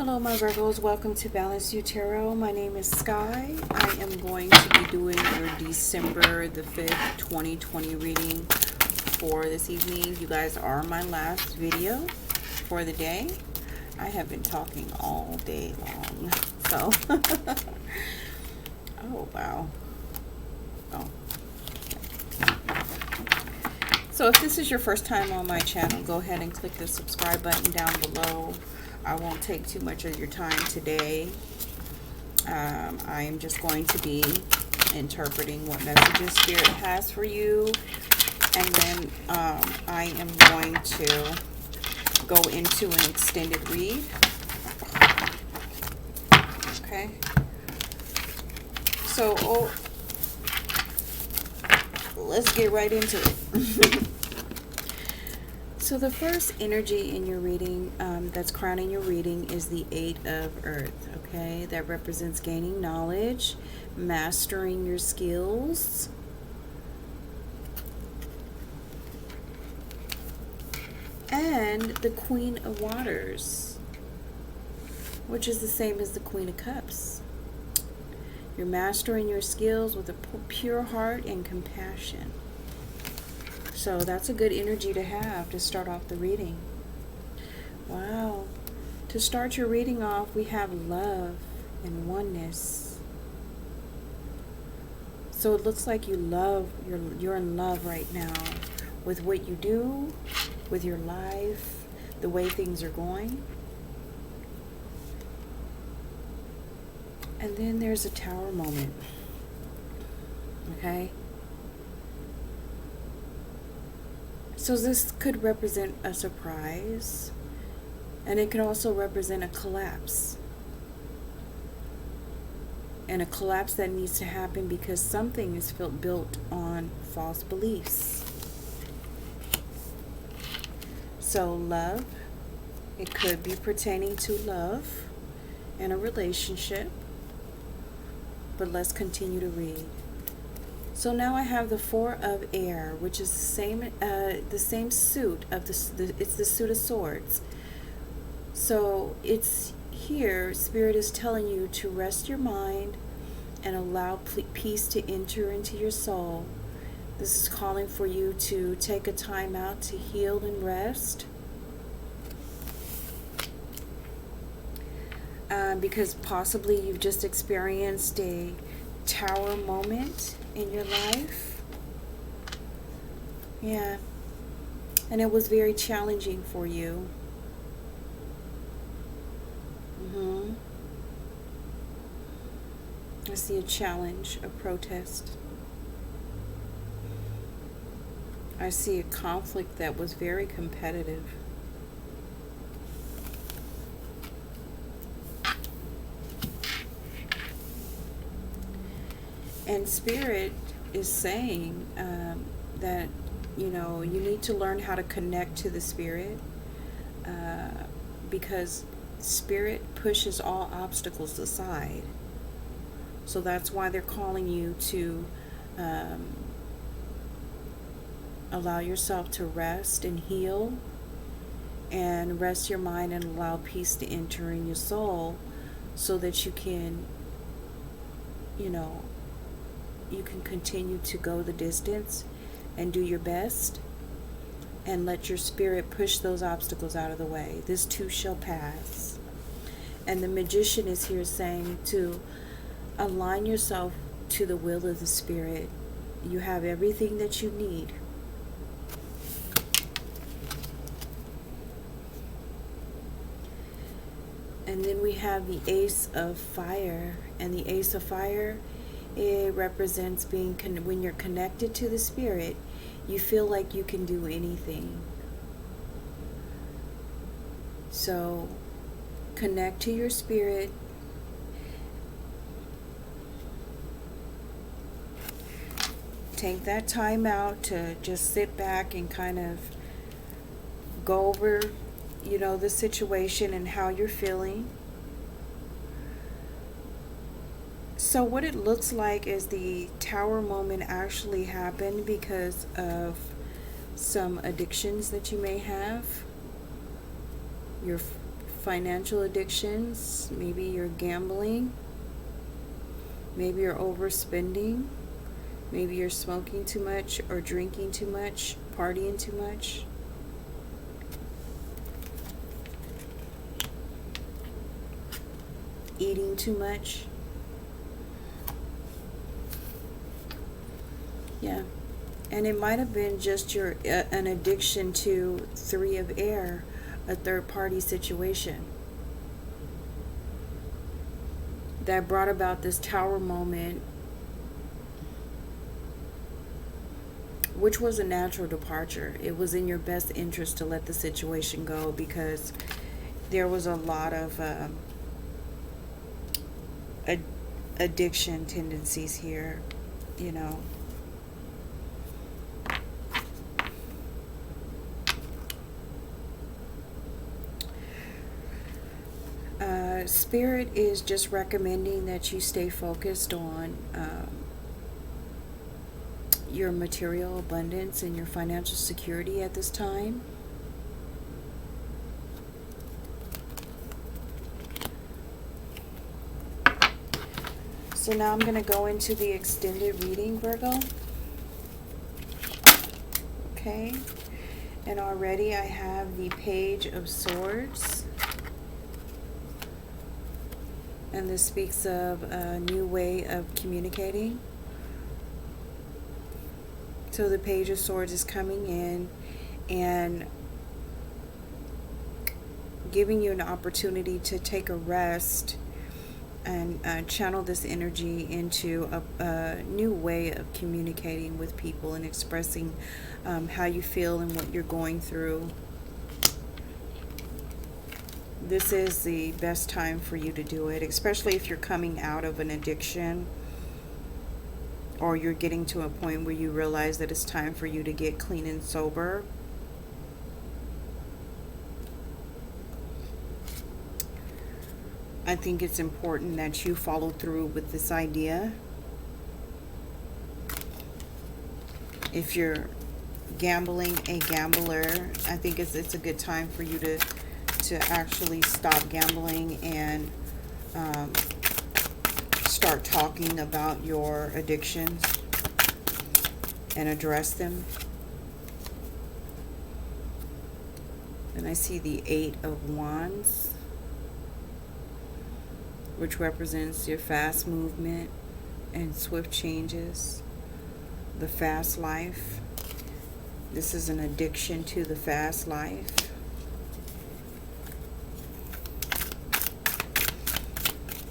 Hello my Virgos, welcome to Balance You Tarot. My name is Sky. I am going to be doing your December the 5th, 2020 reading for this evening. You guys are my last video for the day. I have been talking all day long. So, oh wow. Oh. So if this is your first time on my channel, go ahead and click the subscribe button down below. I won't take too much of your time today. I am just going to be interpreting what messages Spirit has for you. And then I am going to go into an extended read. Okay. So, let's get right into it. So the first energy in your reading, that's crowning your reading, is the Eight of Earth, okay? That represents gaining knowledge, mastering your skills. And the Queen of Waters, which is the same as the Queen of Cups. You're mastering your skills with a pure heart and compassion. So that's a good energy to have to start off the reading. Wow. To start your reading off, we have love and oneness. So it looks like you're in love right now with what you do, with your life, the way things are going. And then there's a Tower moment. Okay? So this could represent a surprise, and it could also represent a collapse. And a collapse that needs to happen because something is built on false beliefs. So love, it could be pertaining to love and a relationship. But let's continue to read. So now I have the Four of Air, which is the same suit of it's the Suit of Swords. So it's here, Spirit is telling you to rest your mind and allow peace to enter into your soul. This is calling for you to take a time out to heal and rest. Because possibly you've just experienced a Tower moment in your life. Yeah. And it was very challenging for you. I see a challenge, a protest. I see a conflict that was very competitive. And Spirit is saying that, you need to learn how to connect to the Spirit because Spirit pushes all obstacles aside. So that's why they're calling you to allow yourself to rest and heal and rest your mind and allow peace to enter in your soul so that you can, you can continue to go the distance and do your best and let your spirit push those obstacles out of the way. This too shall pass. And the Magician is here saying to align yourself to the will of the Spirit. You have everything that you need. And then we have the Ace of Fire. And the Ace of Fire, it represents being when you're connected to the Spirit, you feel like you can do anything. So connect to your Spirit. Take that time out to just sit back and kind of go over, the situation and how you're feeling. So what it looks like is the Tower moment actually happened because of some addictions that you may have. Your financial addictions. Maybe you're gambling. Maybe you're overspending. Maybe you're smoking too much or drinking too much, partying too much. Eating too much. Yeah. And it might have been just your an addiction to 3 of air, a third party situation that brought about this tower moment, which was a natural departure. It was in your best interest to let the situation go because there was a lot of addiction tendencies here, you know. Spirit is just recommending that you stay focused on your material abundance and your financial security at this time. So now I'm going to go into the extended reading, Virgo. Okay. And already I have the Page of Swords. And this speaks of a new way of communicating. So the Page of Swords is coming in and giving you an opportunity to take a rest and channel this energy into a new way of communicating with people and expressing how you feel and what you're going through. This is the best time for you to do it, especially if you're coming out of an addiction or you're getting to a point where you realize that it's time for you to get clean and sober. I think it's important that you follow through with this idea. If you're gambling, a gambler, I think it's a good time for you to actually stop gambling and start talking about your addictions and address them. And I see the 8 of Wands, which represents your fast movement and swift changes, the fast life. This is an addiction to the fast life.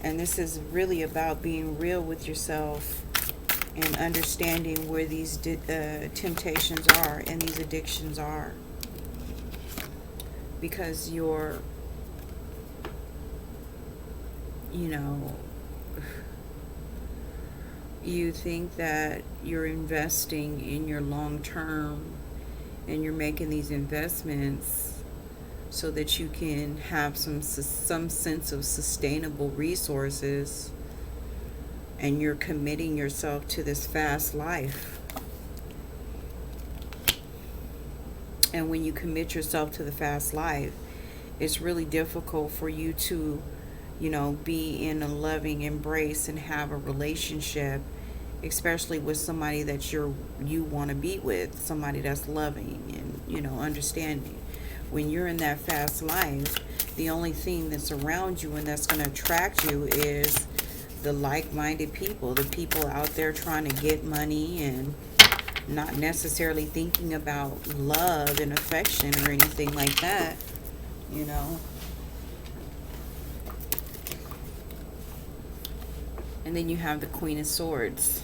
And this is really about being real with yourself and understanding where these temptations are and these addictions are. Because you're, you think that you're investing in your long term and you're making these investments so that you can have some sense of sustainable resources, and you're committing yourself to this fast life. And when you commit yourself to the fast life, it's really difficult for you to, be in a loving embrace and have a relationship, especially with somebody that you want to be with, somebody that's loving and, understanding. When you're in that fast life, the only thing that's around you and that's going to attract you is the like-minded people, the people out there trying to get money and not necessarily thinking about love and affection or anything like that, And then you have the Queen of Swords.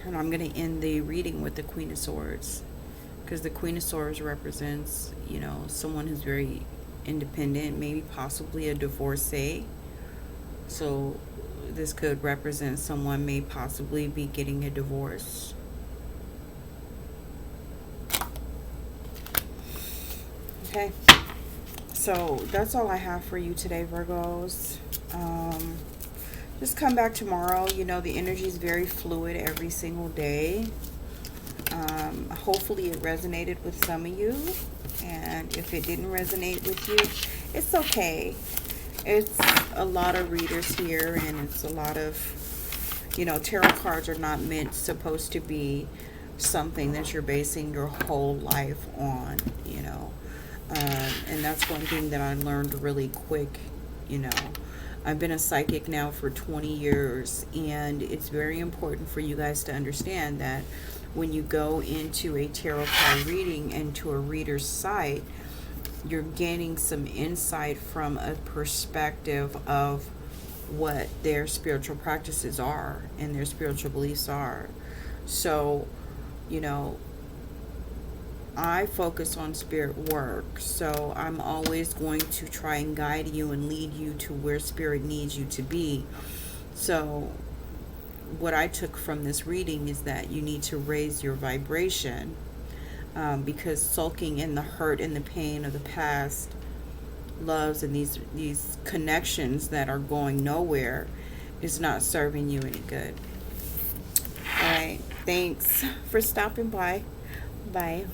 And I'm going to end the reading with the Queen of Swords, because the Queen of Swords represents, someone who's very independent, maybe possibly a divorcee. So this could represent someone may possibly be getting a divorce. Okay. So that's all I have for you today, Virgos. Just come back tomorrow. The energy is very fluid every single day. Hopefully it resonated with some of you. And if it didn't resonate with you, it's okay. It's a lot of readers here, and it's a lot of, tarot cards are not supposed to be something that you're basing your whole life on, and that's one thing that I learned really quick. I've been a psychic now for 20 years, and it's very important for you guys to understand that when you go into a tarot card reading and to a reader's site, you're gaining some insight from a perspective of what their spiritual practices are and their spiritual beliefs are. So, I focus on spirit work, so I'm always going to try and guide you and lead you to where spirit needs you to be. So what I took from this reading is that you need to raise your vibration, because sulking in the hurt and the pain of the past loves and these connections that are going nowhere is not serving you any good. All right, thanks for stopping by. Bye.